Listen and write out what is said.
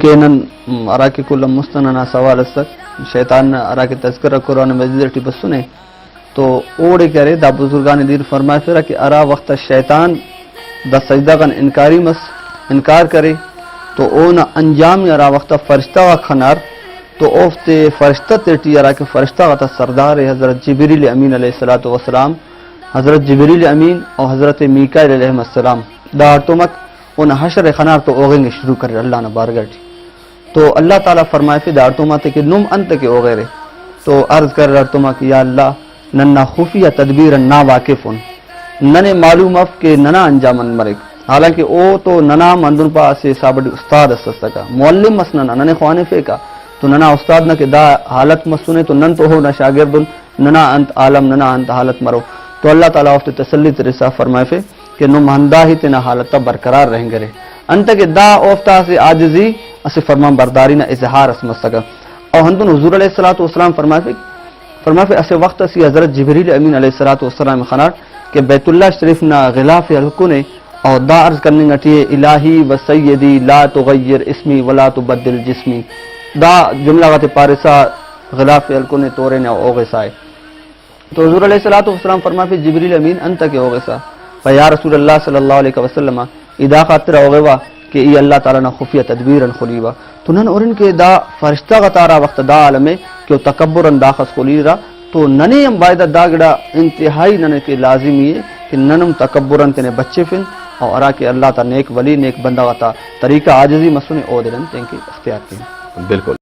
کہ نن اراکی کل مستننا سوال استک شیطان اراکی تذکرہ قرآن مجید ٹی بسنے تو اوڑے کرے دا بزرگان دیر فرمائے پھر کہ ارا وقت شیطان دا سجدہ کن انکار کرے تو اونا انجام ارا وقت فرشتہ و کھنار تو اوفت فرشتہ تیٹی ارا کہ فرشتہ و سردار حضرت جبریل امین علیہ السلام حضرت جبریل امین اور حضرت میکائیل علیہ السلام دا ارتمک ان حشر خنار تو اوغیں شروع کر اللہ نے بارگٹی تو اللہ تعالیٰ فرمائے پھر دا ارتمت کہ نم انت کے اوغیرے تو عرض کر ارتمک یا اللہ ننا خفیہ تدبیر نا واقفن ننے معلوم اف کہ ننا انجامن مرک حالانکہ او تو ننا مندن پا سے سابڑی استاد استسکا معلم مسننا ننے خوانے فیکا تو ننا استاد نہ کہ دا حالت مسنے تو نن تو ہو نہ شاگردن ننا انت عالم ننا انت حالت مرو تو اللہ تعالیٰ افت تسلی ترسا فرمائے فے کہ نو مہندہ ہی تینا حالتا برقرار رہیں گرے انت کہ دا افتا سے عاجزی اسے فرمان برداری نہ اظہار اسمت سکا اور ہندن حضور علیہ السلام فرمائے فے اسے وقت اسی حضرت جبریل امین علیہ السلام خنات کہ بیت اللہ شریف نہ غلاف حلقنے اور دا عرض کرنے گٹی الہی و سیدی لا تغیر اسمی ولا تبدل جسمی دا جملہ غت پارسا غلاف حلقنے تورے نہ اوغسائے تو حضور علیہ السلام فرمائے پھر جبریل امین انت کے اوغسا یا رسول اللہ صلی اللہ علیہ وسلم ادا خاطر اوغوا کہ ای اللہ تعالیٰ نہ خفیہ تدبیرن خلیوا تو نن اورن کے دا فرشتہ غتارا وقت دا عالم کہ تکبرن دا خس خلیرا تو ننے ہم باید دا گڑا انتہائی ننے کے لازمی ہے کہ ننم تکبرن تنے بچے فن اور ارا کہ اللہ تعالیٰ نیک ولی نیک بندہ غتا طریقہ عاجزی مسنے او دلن تین کی اختیار کی بالکل